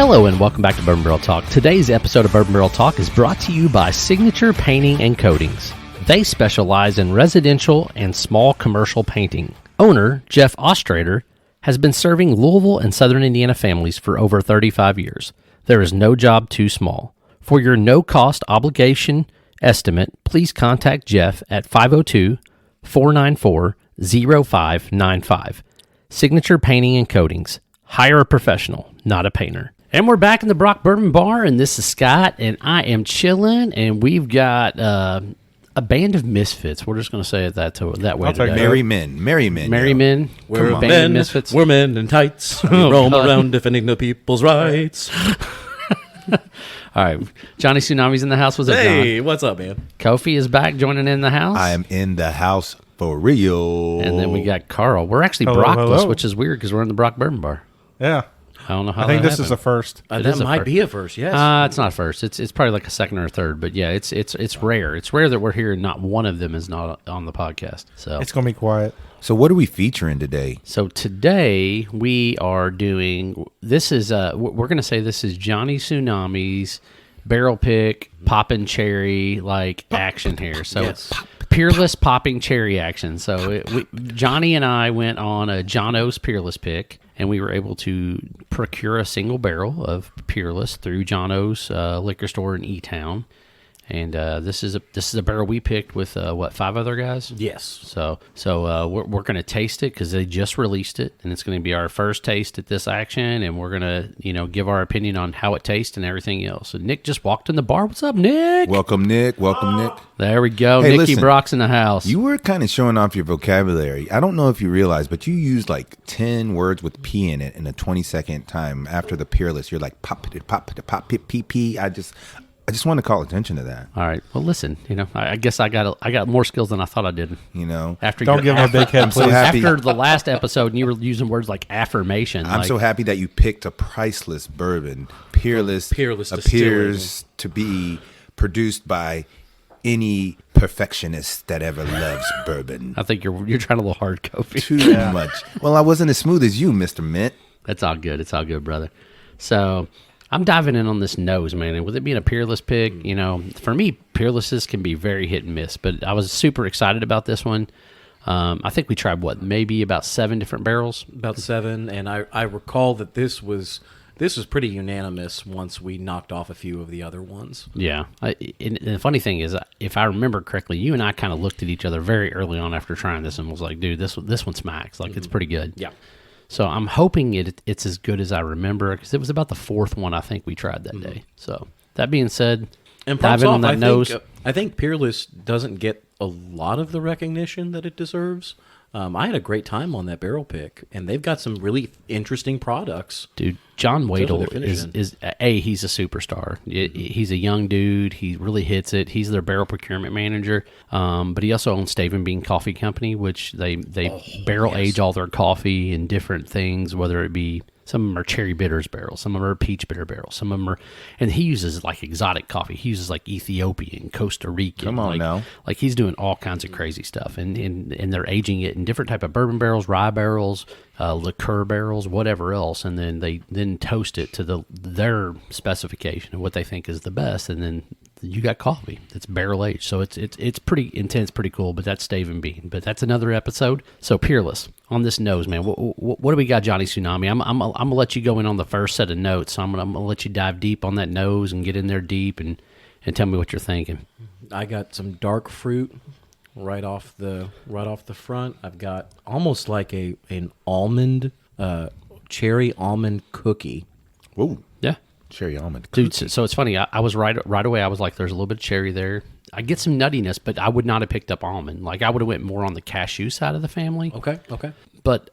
Hello and welcome back to Bourbon Barrel Talk. Today's episode of Bourbon Barrel Talk is brought to you by Signature Painting and Coatings. They specialize in residential and small commercial painting. Owner Jeff Ostrader has been serving Louisville and Southern Indiana families for over 35 years. There is no job too small. For your no-cost obligation estimate, please contact Jeff at 502-494-0595. Signature Painting and Coatings. Hire a professional, not a painter. And we're back in the Brock Bourbon Bar, and this is Scott, and I am chilling, and we've got a band of misfits. We're just going to say it that way today. Merry men. We're a band of misfits. We're men in tights. We roam around defending the people's rights. All right. Johnny Tsunami's in the house. What's up, John? Hey, what's up, man? Kofi is back joining in the house. I am in the house for real. And then we got Carl. We're actually Brockless, which is weird because we're in the Brock Bourbon Bar. Yeah. I don't know how I think that this happened. is a first. That might be a first, yes. It's not first. It's probably like a second or a third, but yeah, it's rare. It's rare that we're here and not one of them is not on the podcast. So It's going to be quiet. So what are we featuring today? So today we are doing, this is, we're going to say this is Johnny Tsunami's barrel pick, poppin' cherry, like action here. So Yes. Peerless popping cherry action. So Johnny and I went on a John O's Peerless pick, and we were able to procure a single barrel of Peerless through John O's liquor store in E-Town. And this is a barrel we picked with 5 other guys. Yes. So we're going to taste it because they just released it, and it's going to be our first taste at this action, and we're going to give our opinion on how it tastes and everything else. So Nick just walked in the bar. What's up, Nick? Welcome, Nick. There we go. Hey, Nicky listen, Brock's in the house. You were kind of showing off your vocabulary. I don't know if you realize, but you used like 10 words with P in it in a 20-second time after the Peerless. You're like pop, P. I just want to call attention to that. All right. Well, listen. I guess I got more skills than I thought I did. Don't give him a big head, please. After the last episode, and you were using words like affirmation. I'm so happy that you picked a priceless bourbon. Peerless appears to be produced by any perfectionist that ever loves bourbon. I think you're trying a little hard, Kofi. Too much. Well, I wasn't as smooth as you, Mr. Mint. That's all good. It's all good, brother. So I'm diving in on this nose, man. And with it being a Peerless pick, for me, Peerlesses can be very hit and miss. But I was super excited about this one. I think we tried, maybe about 7 different barrels? About 7, and I recall that this was pretty unanimous once we knocked off a few of the other ones. Yeah. And the funny thing is, if I remember correctly, you and I kind of looked at each other very early on after trying this and was like, dude, this one smacks. Like, it's pretty good. Yeah. So I'm hoping it's as good as I remember because it was about the 4th one I think we tried that day. So that being said, and diving on that nose. I think Peerless doesn't get a lot of the recognition that it deserves. I had a great time on that barrel pick, and they've got some really interesting products. Dude, John Wadle is he's a superstar. He's a young dude. He really hits it. He's their barrel procurement manager, but he also owns Stave & Bean Coffee Company, which they barrel age all their coffee in different things, whether it be some of them are cherry bitters barrels, some of them are peach bitter barrels, some of them are, and he uses like exotic coffee. He uses like Ethiopian, Costa Rican. Come on now. Like he's doing all kinds of crazy stuff, and they're aging it in different type of bourbon barrels, rye barrels, liqueur barrels, whatever else, and then they toast it to their specification of what they think is the best, and then you got coffee that's barrel aged. So it's pretty intense, pretty cool. But that's Stave & Bean. But that's another episode. So Peerless on this nose, man. What do we got, Johnny Tsunami? I'm gonna let you go in on the first set of notes. So I'm gonna let you dive deep on that nose and get in there deep and tell me what you're thinking. I got some dark fruit right off the front. I've got almost like an almond, cherry almond cookie. Whoa. Yeah. Cherry almond cookie. Dude, so it's funny. I was right away. I was like, there's a little bit of cherry there. I get some nuttiness, but I would not have picked up almond. Like I would have went more on the cashew side of the family. Okay. But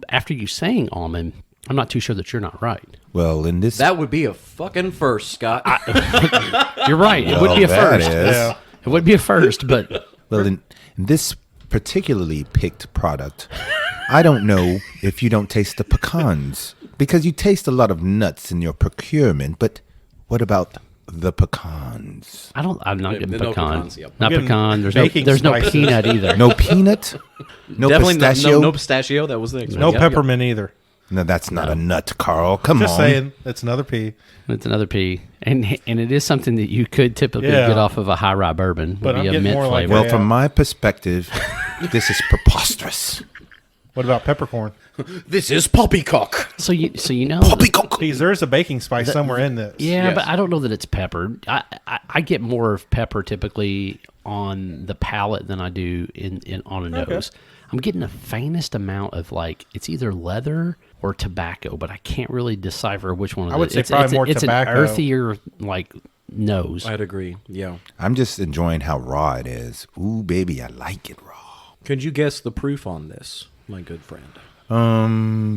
after you saying almond, I'm not too sure that you're not right. Well, that would be a fucking first, Scott. You're right. It would be a first. Yeah. It would be a first, but well, in this particularly picked product, I don't know if you don't taste the pecans. Because you taste a lot of nuts in your procurement, but what about the pecans? I'm not getting no pecan. pecans, yep. Not pecan. There's no spices. peanut either. No peanut? No Definitely pistachio? no pistachio. That was the next one. No Yep, peppermint either. No, that's not a nut, Carl. Come Just on. saying, it's another P. It's another P, and it is something that you could typically get off of a high rye bourbon. But Would be I'm a getting mint more like flavor. Well, from my perspective, this is preposterous. What about peppercorn? This is poppycock. So you know, Please, there's a baking spice somewhere in this. yeah, Yes. but I don't know that it's pepper. I get more of pepper typically on the palate than I do in on a nose. I'm getting the faintest amount of like it's either leather or tobacco, but I can't really decipher which one. I would say it's, probably it's, more it's tobacco. an earthier like nose. I'd agree. Yeah. I'm just enjoying how raw it is. Ooh, baby, I like it raw. Could you guess the proof on this, my good friend?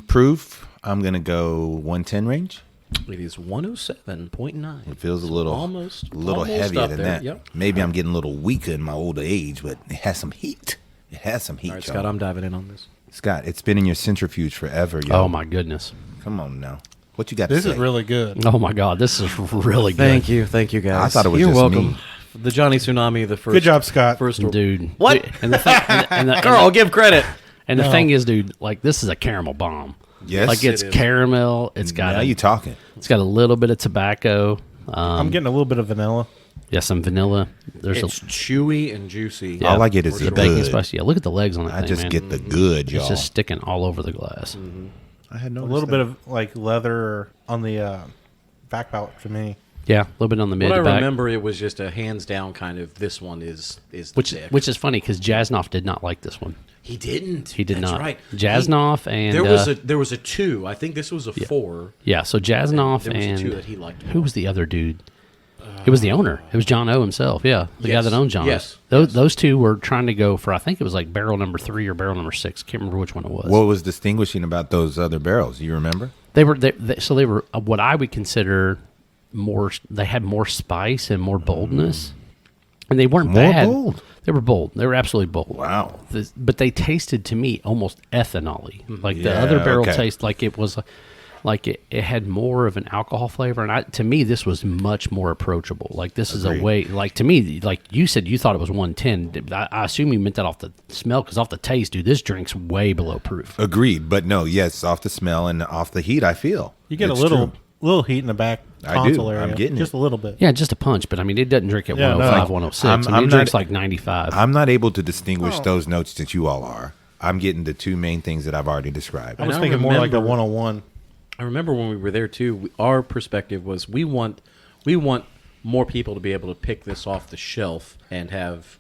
Proof, I'm going to go 110 range. It is 107.9. It feels a little almost heavier up than there. that. Yep. Maybe I'm getting a little weaker in my older age, but it has some heat. It has some heat, All right, y'all. Scott, I'm diving in on this. Scott, it's been in your centrifuge forever, yo. Oh my goodness! Come on now. What you got This to say? is really good. Oh my God! This is really good, Thank you, guys. I thought it was You're just welcome. me. The Johnny Tsunami, the first. Good job, Scott. First dude. What? Dude, and the thing, Carl, give credit. And the No. thing is, dude, like this is a caramel bomb. Yes. Like it's It is. caramel. It's got Now you talking. it's got a little bit of tobacco. I'm getting a little bit of vanilla. Yeah, some vanilla. There's It's chewy and juicy. Yeah. All I get is the the bacon good. spice. Yeah, look at the legs on that I thing, just man. get the good, y'all. It's just sticking all over the glass. I had A noticed little that. bit of like leather on the back palate for me. Yeah, a little bit on the mid What I to back. remember, it was just a hands down kind of. This one is Which thick. which is funny because Jasnoff did not like this one. He didn't. He did That's not. Right. Jasnoff and there was a 2. I think this was a 4. yeah. So Jasnoff There was a 2 and that he liked. who was the other dude? It was the owner. It was John O himself. Yeah, the guy Yes. that owned John. Yes. Those two were trying to go for. I think it was like barrel number 3 or barrel number 6. Can't remember which one it was. What was distinguishing about those other barrels? You remember? They were so they were what I would consider more. They had more spice and more boldness, and they weren't More bad. bold? They were bold. They were absolutely bold. Wow. But they tasted to me almost ethanol-y. Like the Yeah, other barrel okay. taste, like it was, like it had more of an alcohol flavor. And to me, this was much more approachable. Like this is a Agreed. way. Like to me, like you said, you thought it was 110. I assume you meant that off the smell, because off the taste, dude, this drink's way below proof. Agreed. But no, yes, off the smell and off the heat, I feel. You get It's a little true. heat in the back I tonsil do. area. I'm getting just it. a little bit. Yeah, just a punch. But I mean, it doesn't drink at Yeah, no. 105, 106. I'm I mean, it not- drinks like 95. I'm not able to distinguish those notes that you all are. I'm getting the two main things that I've already described. I was I thinking more like a remember- 101. I remember when we were there too. Our perspective was we want more people to be able to pick this off the shelf and have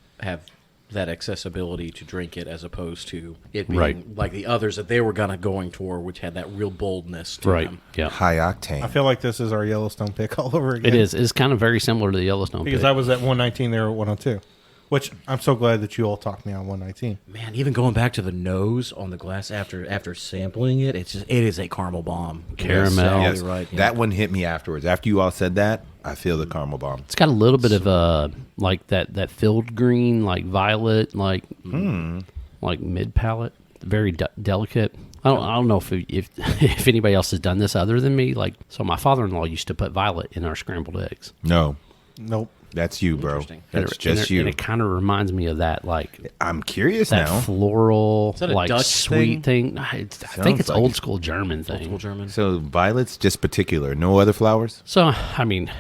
that accessibility to drink it, as opposed to it being Right. like the others that they were going toward, which had that real boldness to Right. them. Yeah. High octane. I feel like this is our Yellowstone pick all over again. It is. It's kind of very similar to the Yellowstone. Because pick. I was at 119, they were at 102. Which I'm so glad that you all talked me on 119. Man, even going back to the nose on the glass after sampling it, it is a caramel bomb. Caramel. You're Yes. exactly right. yeah. That one hit me afterwards. After you all said that, I feel the caramel bomb. It's got a little bit of like that filled green, like violet, like mid palate, very delicate. I don't know if if anybody else has done this other than me. Like, so my father-in-law used to put violet in our scrambled eggs. No, Nope. that's you, bro. Interesting. That's And just you. And it kind of reminds me of that, like I'm curious that now. floral, that a like Dutch sweet thing. I think Sounds it's like old it. school German thing. Old German. So violets, just particular. No other flowers. So I mean,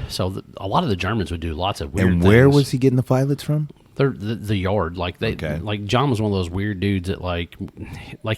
a lot of the Germans would do lots of weird. And where things. was he getting the violets from? They're the yard, like they, Okay. like John was one of those weird dudes that like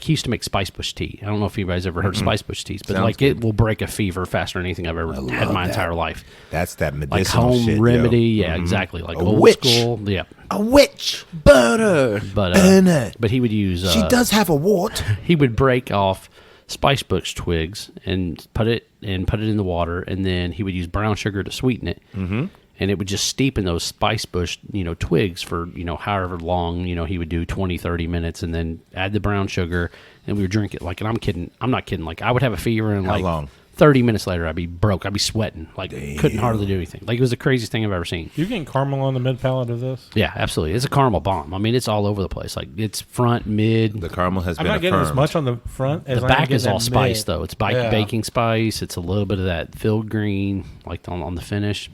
he used to make spice bush tea. I don't know if anybody's ever heard of spice bush teas, but Sounds like good. it will break a fever faster than anything I've ever had in love my that. entire life. That's that Like medicinal home shit, yo. remedy, yeah, exactly. Like A old witch. school, yeah. A witch burner. But he would use. She does have a wart. He would break off spice bush twigs and put it in the water, and then he would use brown sugar to sweeten it. Mm-hmm. And it would just steep in those spice bush, twigs for, however long, he would do 20, 30 minutes, and then add the brown sugar, and we would drink it. Like, and I'm not kidding. Like, I would have a fever, and How like long? 30 minutes later, I'd be broke. I'd be sweating. Like, couldn't hardly do anything. Like, it was the craziest thing I've ever seen. You getting caramel on the mid palate of this? Yeah, absolutely. It's a caramel bomb. I mean, it's all over the place. Like, it's front, mid. The caramel has I'm been not getting as affirmed. much on the front as The I am back is getting all that spice, mid. though. It's Yeah. baking spice. It's a little bit of that filled green, like on the finish.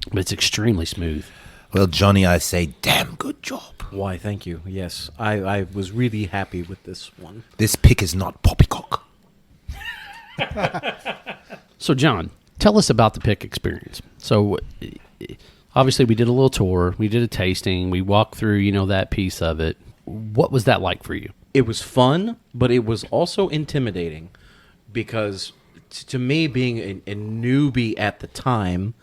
But it's extremely smooth. Well, Johnny, I say, damn good job. Why, thank you. Yes, I was really happy with this one. This pick is not poppycock. So, John, tell us about the pick experience. So, obviously, we did a little tour. We did a tasting. We walked through, that piece of it. What was that like for you? It was fun, but it was also intimidating because to me, being a newbie at the time,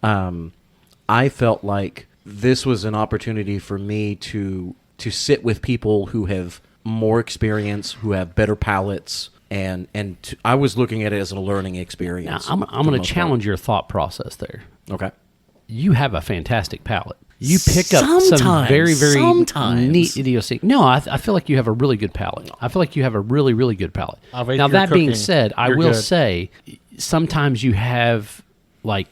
I felt like this was an opportunity for me to sit with people who have more experience, who have better palates, and I was looking at it as a learning Now, experience. I'm going to challenge your thought process there. Okay. You have a fantastic palate. You pick up some Sometimes, very, very sometimes. neat idiosyncratic. No, I feel like you have a really good palate. I feel like you have a really, really good palate. I've ate Now, your that being cooking. said, I You're will good. say sometimes you have,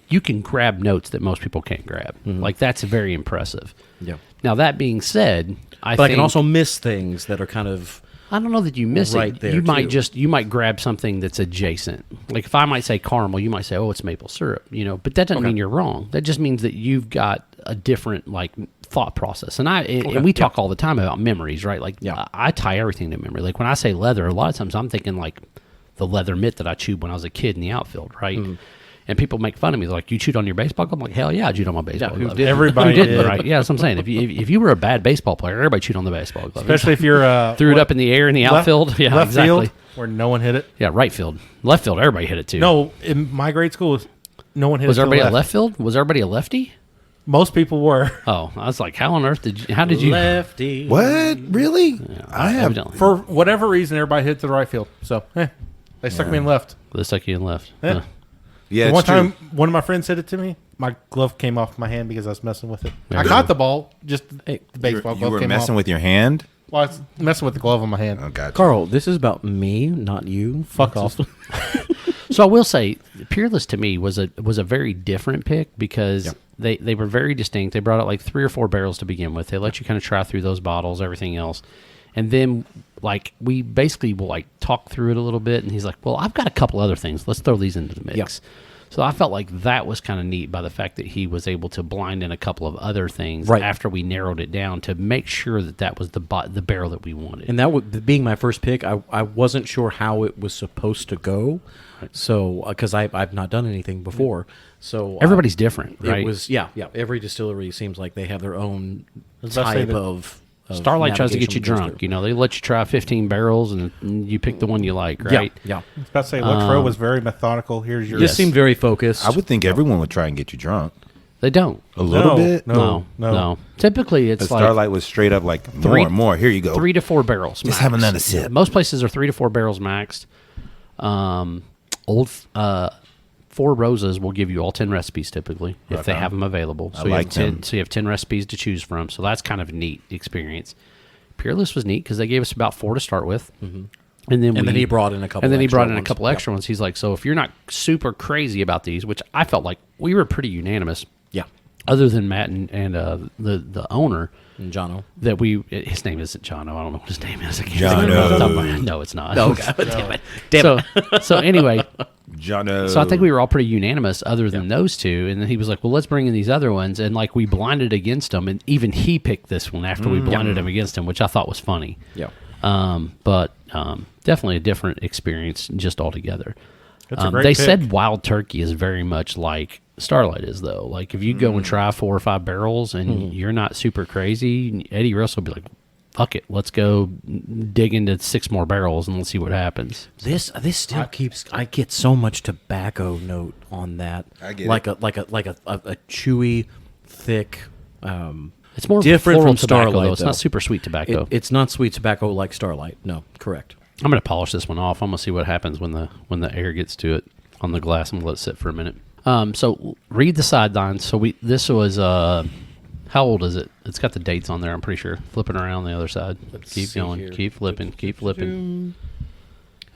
you can grab notes that most people can't grab. Like, that's very impressive. Yeah. Now, that being said, But I think can also miss things that are kind of I don't know that you miss right it. there, You might too. you might grab something that's adjacent. Like if I might say caramel, you might say, "Oh, it's maple syrup," But that doesn't mean you're wrong. That just means that you've got a different thought process. And we talk all the time about memories, right? Like I tie everything to memory. Like when I say leather, a lot of times I'm thinking like the leather mitt that I chewed when I was a kid in the outfield, right? And people make fun of me. They're like, "You chewed on your baseball glove?" I'm like, "Hell yeah, I chewed on my baseball who glove." didn't? Everybody Who didn't, did. right? Yeah, that's what I'm saying. If you were a bad baseball player, everybody chewed on the baseball glove. Especially if you're Threw it up in the air in the outfield. Yeah, left exactly. field where no one hit it. Yeah, right field, left field. Everybody hit it too. No, in my grade school, no one hit was it. to everybody the a left field? Was everybody a lefty? Most people were. Oh, I was like, how on earth did you? How did you? lefty. What? Really? I have. Evidently. For whatever reason, everybody hit to the right field. So, they stuck me in left. The second and left. Yeah. Huh. Yeah, One it's true. time, one of my friends hit it to me. My glove came off my hand because I was messing with it. There I you caught go. the ball, just the baseball You glove were came messing off. with your hand. Well, I was messing with the glove on my hand. Oh, gotcha. Carl, this is about me, not you. Fuck off. So I will say, Peerless to me was a very different pick because they were very distinct. They brought out like 3 or 4 barrels to begin with. They let you kind of try through those bottles, everything else, and then we basically will talk through it a little bit. And he's like, "Well, I've got a couple other things. Let's throw these into the mix." Yeah. So I felt like that was kind of neat by the fact that he was able to blind in a couple of other things Right. after we narrowed it down to make sure that was the barrel that we wanted. And that being my first pick, I wasn't sure how it was supposed to go. So, because I've not done anything before. So Everybody's different, right? It was, yeah. Every distillery seems like they have their own was about to say type that of Starlight tries to get you navigation drunk. booster. They let you try 15 barrels and you pick the one you like, right? Yeah. I was about to say, Latrobe was very methodical. Here's your. This seemed very focused. I would think everyone would try and get you drunk. They don't. A little bit. No. Typically, it's The like Starlight was straight up like more. Here you go. 3 to 4 barrels. Just max. have another sip. Most places are 3 to 4 barrels maxed. Four Roses will give you all 10 recipes typically if they have them available. So like you have 10. them. So you have 10 recipes to choose from. So that's kind of a neat experience. Peerless was neat because they gave us about 4 to start with, and then he brought in a couple. And then he extra brought in a ones. couple extra ones. He's like, so if you're not super crazy about these, which I felt like we were pretty unanimous, Yeah. other than Matt and the owner, And Jono. that his name isn't Jono. I don't know what his name is. I can't Jono. think of it off the top of my head. No, it's not. Oh, God. Damn it. Damn it. So anyway, Jono. so I think we were all pretty unanimous other than those two. And then he was like, well, let's bring in these other ones. And we blinded against him. And even he picked this one after we blinded him against him, which I thought was funny. Yeah. But definitely a different experience just altogether. That's a great They pick. said Wild Turkey is very much like Starlight is, though. Like, if you go and try 4 or 5 barrels and you're not super crazy, Eddie Russell will be like, fuck it, let's go dig into 6 more barrels and let's see what happens. This still keeps. I get so much tobacco note on that. I get like a chewy, thick. It's more different floral from tobacco, Starlight. though. It's not super sweet tobacco. It's not sweet tobacco like Starlight. No, correct. I'm going to polish this one off. I'm going to see what happens when the air gets to it on the glass. I'm going to let it sit for a minute. So read the sidelines. So this was how old is it? It's got the dates on there, I'm pretty sure. Flipping around the other side. Keep see going. here. Keep flipping.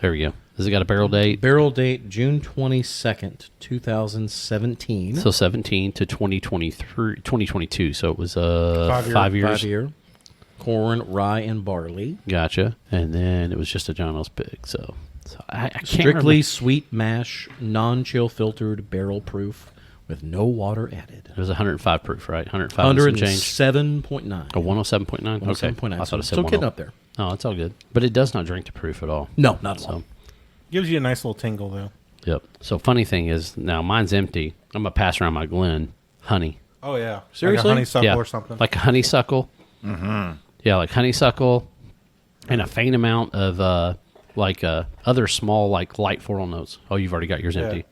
There we go. Has it got a barrel date? Barrel date June 22nd, 2017. So 17 to 2022. So it was 5 year. 5 years. 5 year. Corn, rye, and barley. Gotcha. And then it was just a John O's pick. So I can't Strictly remember. sweet mash, non-chill filtered, barrel proof, with no water added. It was 105 proof, right? 105 and some change. 107.9. Oh, 107.9? Okay. 107.9. I thought it said Still 10. getting up there. Oh, it's all good. But it does not drink to proof at all. No, not at So all. Gives you a nice little tingle, though. Yep. So funny thing is, now mine's empty. I'm going to pass around my Glen honey. Oh yeah, Seriously? like a honeysuckle Yeah. or something. Like a honeysuckle. Mm-hmm. Yeah, like honeysuckle and a faint amount of other small, like light floral notes. Oh, you've already got yours empty.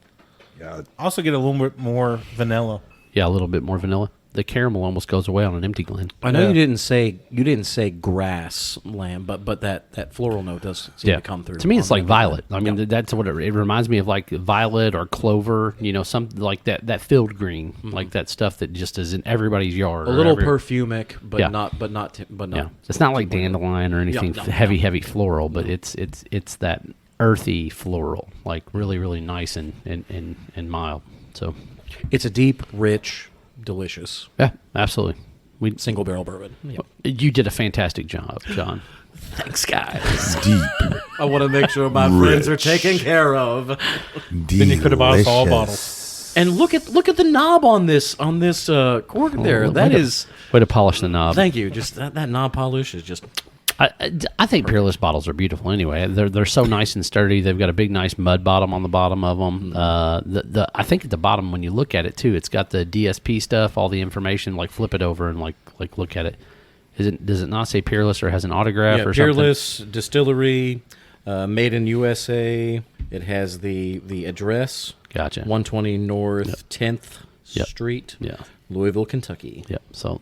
Yeah. Also get a little bit more vanilla. Yeah, a little bit more vanilla. The caramel almost goes away on an empty Glen. I know Yeah. you didn't say grass lamb, but that floral note does seem to come through. To me, it's on like the violet. lamb. I mean, Yeah. that's what it reminds me of, like violet or clover. You know, something like that field green, like that stuff that just is in everybody's yard. a or little every- perfumic, but Yeah. not. Yeah, it's not like dandelion or anything no, heavy floral, but it's that earthy floral, like really really nice and mild. So It's a deep, rich, delicious yeah, absolutely. single barrel bourbon. Yeah. You did a fantastic job, John. Thanks, guys. Deep. I want to make sure my friends are taken care of. Then you could have bought us all Delicious. And look at the knob on this cork there. That is. Way to polish the knob. Thank you. Just that knob polish is just. I think Peerless bottles are beautiful anyway. They're so nice and sturdy. They've got a big nice mud bottom on the bottom of them. I think at the bottom when you look at it too, it's got the DSP stuff, all the information. Like flip it over and like look at it. Does it not say Peerless or has an autograph or Peerless Distillery, made in USA. It has the address. Gotcha. 120 North 10th Yep. Street. Yeah. Louisville, Kentucky. Yep. So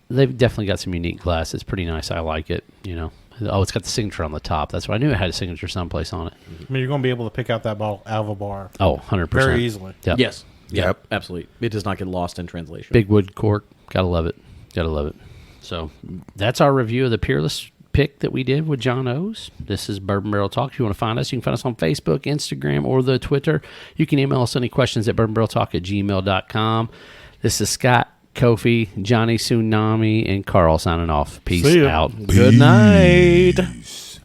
they've definitely got some unique glass. It's pretty nice. I like it. You know. Oh, it's got the signature on the top. That's why I knew it had a signature someplace on it. I mean, you're going to be able to pick out that bottle out of a bar Oh, 100%. very easily. Yep. Yes. Yep. Absolutely. It does not get lost in translation. Big wood cork. Gotta love it. Gotta love it. So that's our review of the Peerless pick that we did with John O's. This is Bourbon Barrel Talk. If you want to find us, you can find us on Facebook, Instagram, or the Twitter. You can email us any questions at bourbonbarreltalk@gmail.com. This is Scott, Kofi, Johnny Tsunami, and Carl signing off. Peace See ya. out. Good night. Peace.